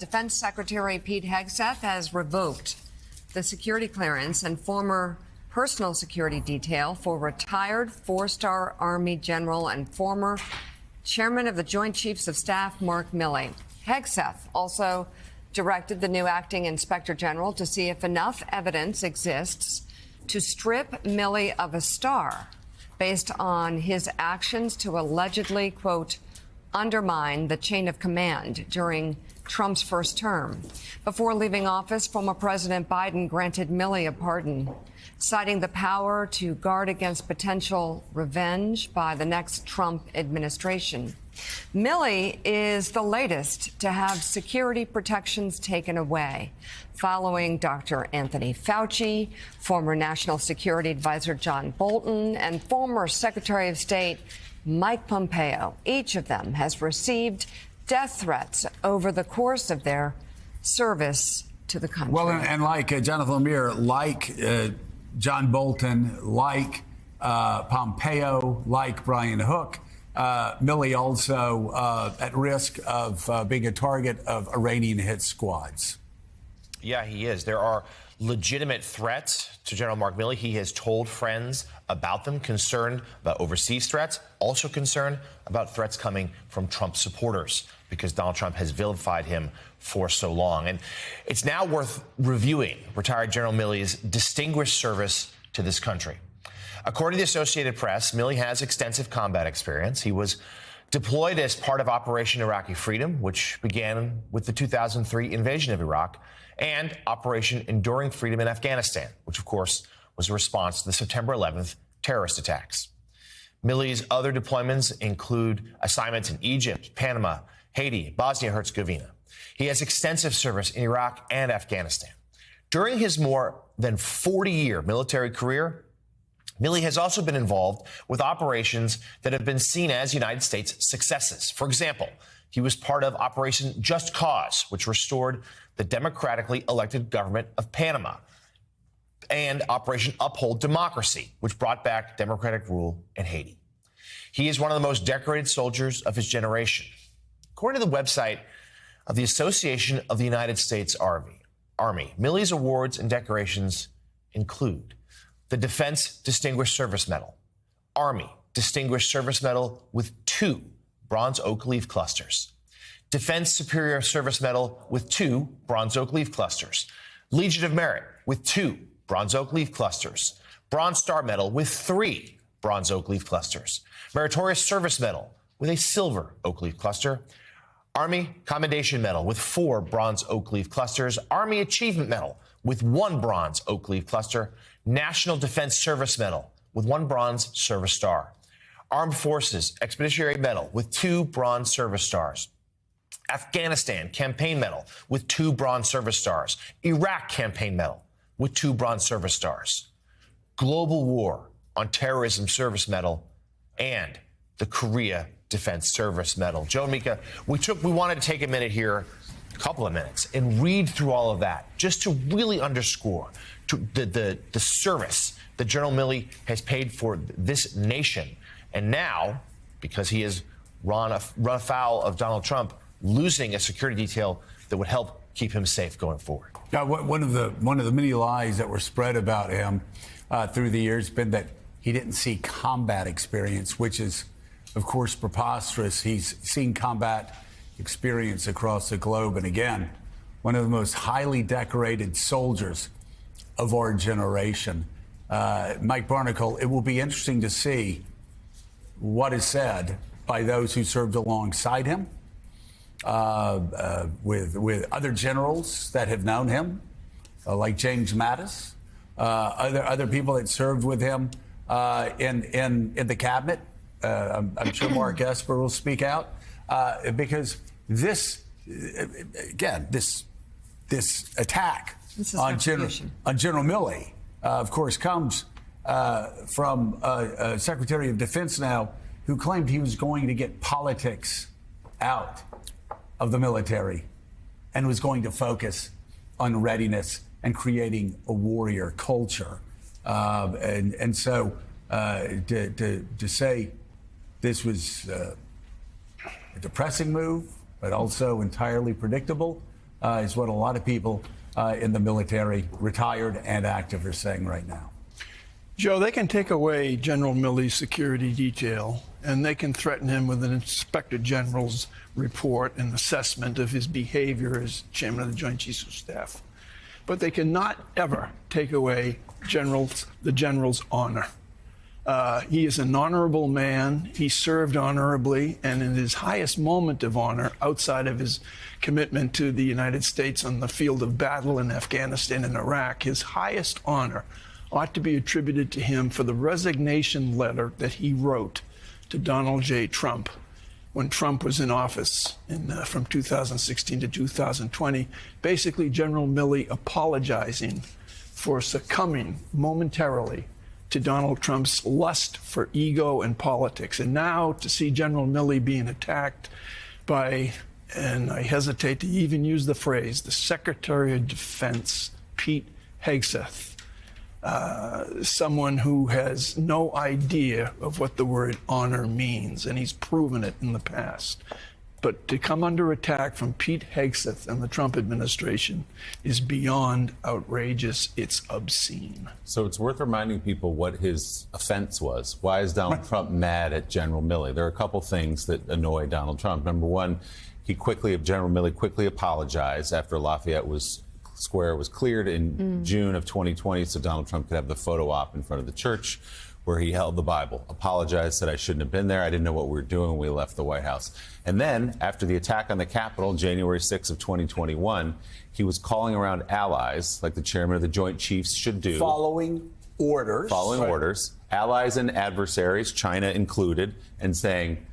Defense Secretary Pete Hegseth has revoked the security clearance and former personal security detail for retired four-star Army general and former chairman of the Joint Chiefs of Staff, Mark Milley. Hegseth also directed the new acting inspector general to see if enough evidence exists to strip Milley of a star based on his actions to allegedly, quote, undermine the chain of command during Trump's first term. Before leaving office, former President Biden granted Milley a pardon, citing the power to guard against potential revenge by the next Trump administration. Milley is the latest to have security protections taken away, following Dr. Anthony Fauci, former National Security Advisor John Bolton, and former Secretary of State Mike Pompeo. Each of them has received death threats over the course of their service to the country. Well, and like Jonathan Lemire, like John Bolton, like Pompeo, like Brian Hook, Milley also at risk of being a target of Iranian hit squads. Yeah, he is. There are legitimate threats to General Mark Milley. He has told friends about them, concerned about overseas threats, also concerned about threats coming from Trump supporters because Donald Trump has vilified him for so long. And it's now worth reviewing retired General Milley's distinguished service to this country. According to the Associated Press, Milley has extensive combat experience. He was deployed as part of Operation Iraqi Freedom, which began with the 2003 invasion of Iraq, and Operation Enduring Freedom in Afghanistan, which, of course, was a response to the September 11th terrorist attacks. Milley's other deployments include assignments in Egypt, Panama, Haiti, Bosnia-Herzegovina. He has extensive service in Iraq and Afghanistan. During his more than 40-year military career, Milley has also been involved with operations that have been seen as United States successes. For example, he was part of Operation Just Cause, which restored the democratically elected government of Panama, and Operation Uphold Democracy, which brought back democratic rule in Haiti. He is one of the most decorated soldiers of his generation. According to the website of the Association of the United States Army, Milley's awards and decorations include the Defense Distinguished Service Medal, Army Distinguished Service Medal with 2 Bronze Oak Leaf clusters, Defense Superior Service Medal with 2 Bronze Oak Leaf clusters, Legion of Merit with 2 Bronze Oak Leaf clusters, Bronze Star Medal with 3 Bronze Oak Leaf clusters, Meritorious Service Medal with a Silver Oak Leaf cluster, Army Commendation Medal with 4 Bronze Oak Leaf clusters, Army Achievement Medal with 1 Bronze Oak Leaf cluster, National Defense Service Medal with 1 Bronze Service Star, Armed Forces Expeditionary Medal with 2 Bronze Service Stars, Afghanistan Campaign Medal with 2 Bronze Service Stars, Iraq Campaign Medal with 2 Bronze Service Stars, Global War on Terrorism Service Medal, and the Korea Defense Service Medal. Joe and Mika, we wanted to take a minute here, a couple of minutes, and read through all of that just to really underscore the service that General Milley has paid for this nation. And now, because he has run afoul of Donald Trump, losing a security detail that would help keep him safe going forward. Now, one of the many lies that were spread about him through the years has been that he didn't see combat experience, which is, of course, preposterous. He's seen combat experience across the globe. And again, one of the most highly decorated soldiers of our generation. Mike Barnicle, it will be interesting to see what is said by those who served alongside him, with other generals that have known him, like James Mattis, other people that served with him in the cabinet. I'm sure Mark Esper will speak out because this attack on General Milley, of course, comes from a Secretary of Defense now who claimed he was going to get politics out of the military and was going to focus on readiness and creating a warrior culture. And so to say this was a depressing move, but also entirely predictable, is what a lot of people in the military, retired and active, are saying right now. Joe, they can take away General Milley's security detail, and they can threaten him with an Inspector General's report and assessment of his behavior as chairman of the Joint Chiefs of Staff. But they cannot ever take away the general's honor. He is an honorable man. He served honorably, and in his highest moment of honor, outside of his commitment to the United States on the field of battle in Afghanistan and Iraq, his highest honor ought to be attributed to him for the resignation letter that he wrote to Donald J. Trump when Trump was in office from 2016 to 2020. Basically, General Milley apologizing for succumbing momentarily to Donald Trump's lust for ego and politics. And now to see General Milley being attacked by, and I hesitate to even use the phrase, the Secretary of Defense, Pete Hegseth, someone who has no idea of what the word honor means, and he's proven it in the past. But to come under attack from Pete Hegseth and the Trump administration is beyond outrageous. It's obscene. So it's worth reminding people what his offense was. Why is Donald Trump mad at General Milley? There are a couple things that annoy Donald Trump. Number one, General Milley quickly apologized after Lafayette Square was cleared in June of 2020, so Donald Trump could have the photo op in front of the church where he held the Bible. Apologized, said I shouldn't have been there. I didn't know what we were doing when we left the White House. And then, after the attack on the Capitol, January 6th of 2021, he was calling around allies, like the chairman of the Joint Chiefs should do. Following orders. Allies and adversaries, China included, and saying,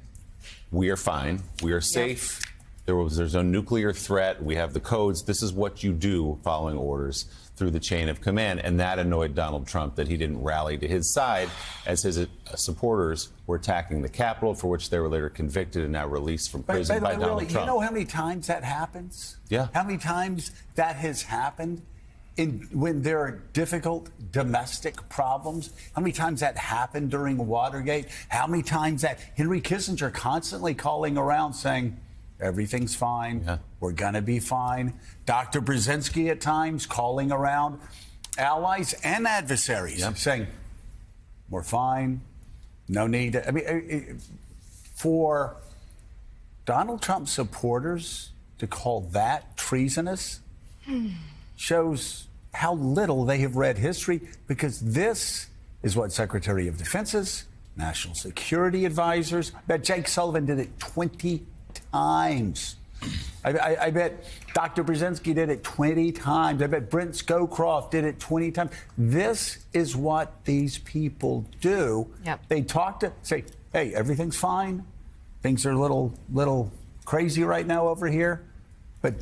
we are fine, we are safe. There's no nuclear threat. We have the codes. This is what you do following orders through the chain of command. And that annoyed Donald Trump that he didn't rally to his side as his supporters were attacking the Capitol, for which they were later convicted and now released from prison by Donald Trump. You know how many times that happens? Yeah. How many times that has happened when there are difficult domestic problems? How many times that happened during Watergate? How many times that Henry Kissinger constantly calling around saying, everything's fine. Yeah. We're going to be fine. Dr. Brzezinski at times calling around allies and adversaries saying, we're fine. No need. I mean, for Donald Trump supporters to call that treasonous shows how little they have read history, because this is what Secretary of Defense's, national security advisors, I bet Jake Sullivan did it 20 times. I bet Dr. Brzezinski did it 20 times. I bet Brent Scowcroft did it 20 times. This is what these people do. Yep. They say, hey, everything's fine. Things are a little crazy right now over here, but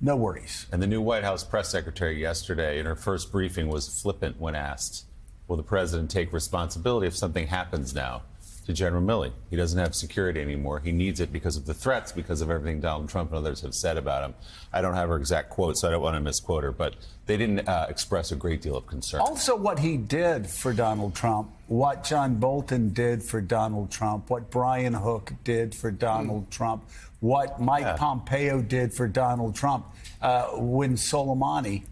no worries. And the new White House press secretary yesterday in her first briefing was flippant when asked, will the president take responsibility if something happens now to General Milley? He doesn't have security anymore. He needs it because of the threats, because of everything Donald Trump and others have said about him. I don't have her exact quote, so I don't want to misquote her, but they didn't express a great deal of concern. Also, what he did for Donald Trump, what John Bolton did for Donald Trump, what Brian Hook did for Donald Trump, what Mike Pompeo did for Donald Trump when Soleimani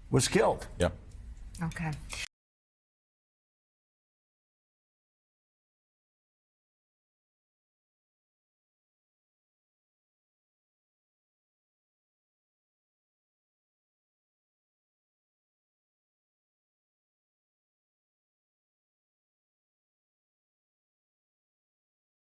was killed. Yep. Okay.